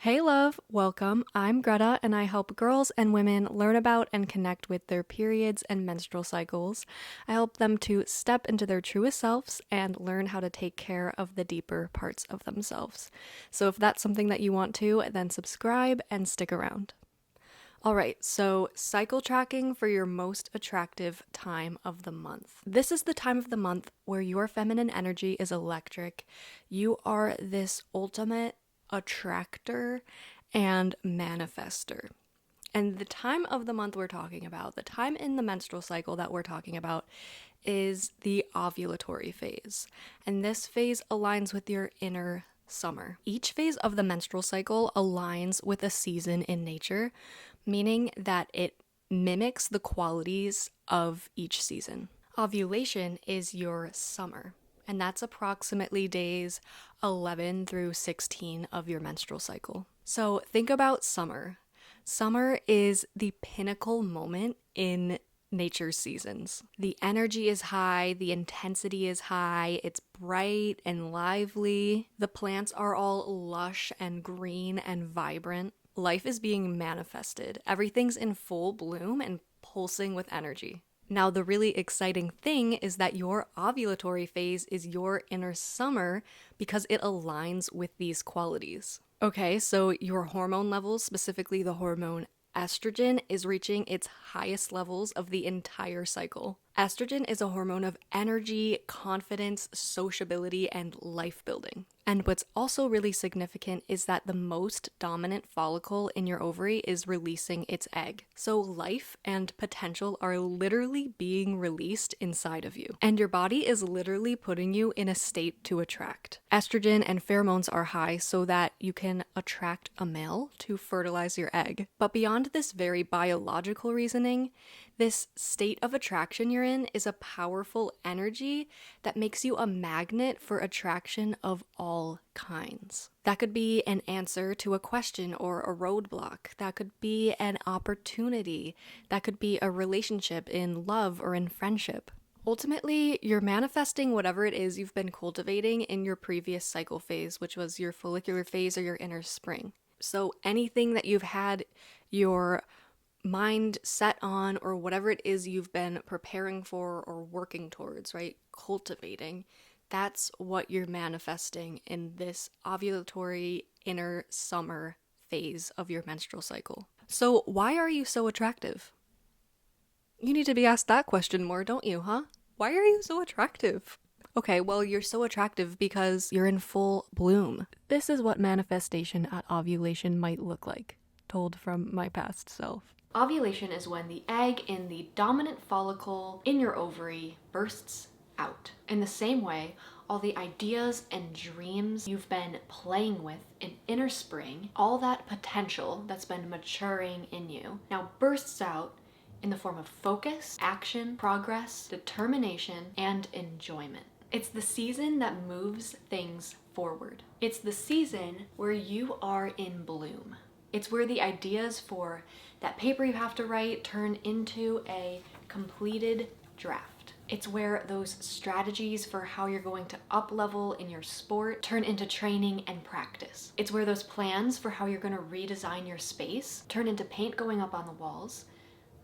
Hey love, welcome. I'm Greta and I help girls and women learn about and connect with their periods and menstrual cycles. I help them to step into their truest selves and learn how to take care of the deeper parts of themselves. So if that's something that you want to, then subscribe and stick around. All right, so cycle tracking for your most attractive time of the month. This is the time of the month where your feminine energy is electric. You are this ultimate attractor and manifester. And the time of the month we're talking about, the time in the menstrual cycle that we're talking about, is the ovulatory phase. And this phase aligns with your inner summer. Each phase of the menstrual cycle aligns with a season in nature, meaning that it mimics the qualities of each season. Ovulation is your summer, and that's approximately days 11 through 16 of your menstrual cycle. So think about summer. Summer is the pinnacle moment in nature's seasons. The energy is high, the intensity is high, it's bright and lively. The plants are all lush and green and vibrant. Life is being manifested. Everything's in full bloom and pulsing with energy. Now, the really exciting thing is that your ovulatory phase is your inner summer because it aligns with these qualities. Okay, so your hormone levels, specifically the hormone estrogen, is reaching its highest levels of the entire cycle. Estrogen is a hormone of energy, confidence, sociability, and life building. And what's also really significant is that the most dominant follicle in your ovary is releasing its egg. So life and potential are literally being released inside of you. And your body is literally putting you in a state to attract. Estrogen and pheromones are high so that you can attract a male to fertilize your egg. But beyond this very biological reasoning, this state of attraction you're in is a powerful energy that makes you a magnet for attraction of all kinds. That could be an answer to a question or a roadblock. That could be an opportunity. That could be a relationship in love or in friendship. Ultimately, you're manifesting whatever it is you've been cultivating in your previous cycle phase, which was your follicular phase or your inner spring. So anything that you've had your mind set on, or whatever it is you've been preparing for or working towards, right? Cultivating. That's what you're manifesting in this ovulatory inner summer phase of your menstrual cycle. So why are you so attractive? You need to be asked that question more, don't you, huh? Why are you so attractive? Okay, well, you're so attractive because you're in full bloom. This is what manifestation at ovulation might look like, told from my past self. Ovulation is when the egg in the dominant follicle in your ovary bursts out. In the same way, all the ideas and dreams you've been playing with in inner spring, all that potential that's been maturing in you, now bursts out in the form of focus, action, progress, determination, and enjoyment. It's the season that moves things forward. It's the season where you are in bloom. It's where the ideas for that paper you have to write turn into a completed draft. It's where those strategies for how you're going to up-level in your sport turn into training and practice. It's where those plans for how you're going to redesign your space turn into paint going up on the walls,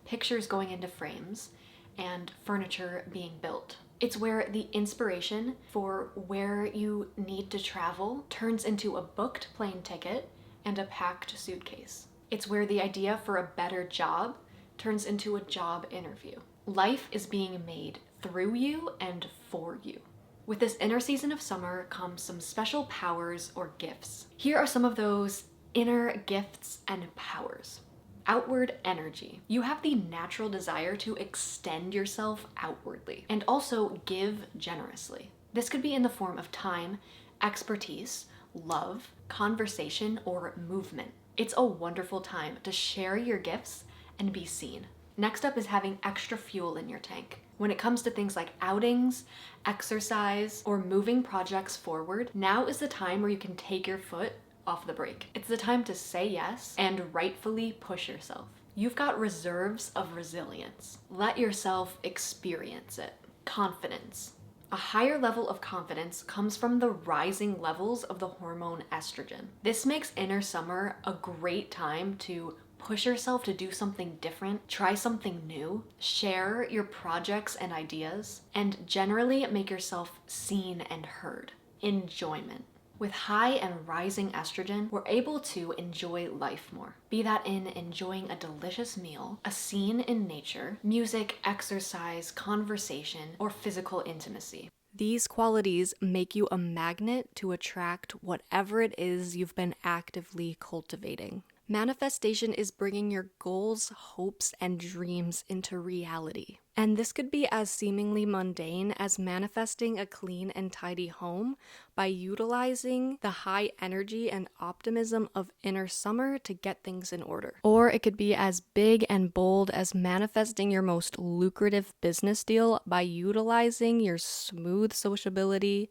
pictures going into frames, and furniture being built. It's where the inspiration for where you need to travel turns into a booked plane ticket and a packed suitcase. It's where the idea for a better job turns into a job interview. Life is being made through you and for you. With this inner season of summer comes some special powers or gifts. Here are some of those inner gifts and powers. Outward energy. You have the natural desire to extend yourself outwardly and also give generously. This could be in the form of time, expertise, love, conversation, or movement. It's a wonderful time to share your gifts and be seen. Next up is having extra fuel in your tank. When it comes to things like outings, exercise, or moving projects forward, now is the time where you can take your foot off the brake. It's the time to say yes and rightfully push yourself. You've got reserves of resilience. Let yourself experience it. Confidence. A higher level of confidence comes from the rising levels of the hormone estrogen. This makes inner summer a great time to push yourself to do something different, try something new, share your projects and ideas, and generally make yourself seen and heard. Enjoyment. With high and rising estrogen, we're able to enjoy life more. Be that in enjoying a delicious meal, a scene in nature, music, exercise, conversation, or physical intimacy. These qualities make you a magnet to attract whatever it is you've been actively cultivating. Manifestation is bringing your goals, hopes, and dreams into reality. And this could be as seemingly mundane as manifesting a clean and tidy home by utilizing the high energy and optimism of inner summer to get things in order. Or it could be as big and bold as manifesting your most lucrative business deal by utilizing your smooth sociability,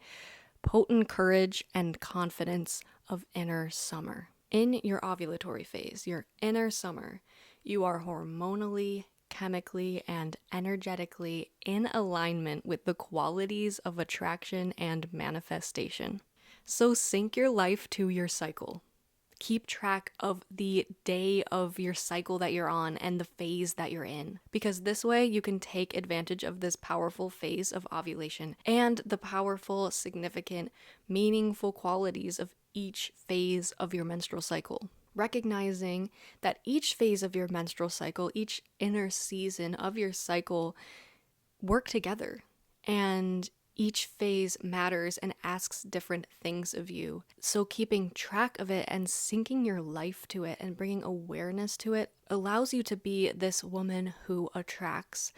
potent courage, and confidence of inner summer. In your ovulatory phase, your inner summer, you are hormonally, chemically, and energetically in alignment with the qualities of attraction and manifestation. So sync your life to your cycle. Keep track of the day of your cycle that you're on and the phase that you're in, because this way you can take advantage of this powerful phase of ovulation and the powerful, significant, meaningful qualities of each phase of your menstrual cycle. Recognizing that each phase of your menstrual cycle, each inner season of your cycle work together, and each phase matters and asks different things of you. So keeping track of it and syncing your life to it and bringing awareness to it allows you to be this woman who attracts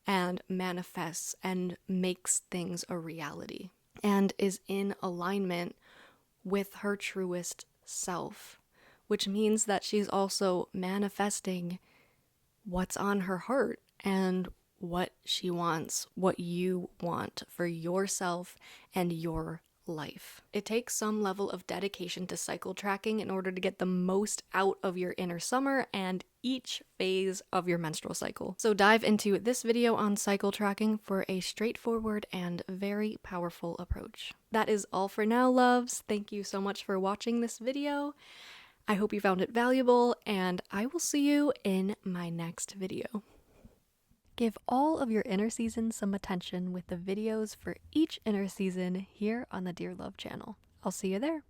and manifests and makes things a reality and is in alignment with her truest self, which means that she's also manifesting what's on her heart and what she wants, what you want for yourself and your life. It takes some level of dedication to cycle tracking in order to get the most out of your inner summer and each phase of your menstrual cycle. So dive into this video on cycle tracking for a straightforward and very powerful approach. That is all for now, loves. Thank you so much for watching this video. I hope you found it valuable, and I will see you in my next video. Give all of your inner seasons some attention with the videos for each inner season here on the Dear Love channel. I'll see you there.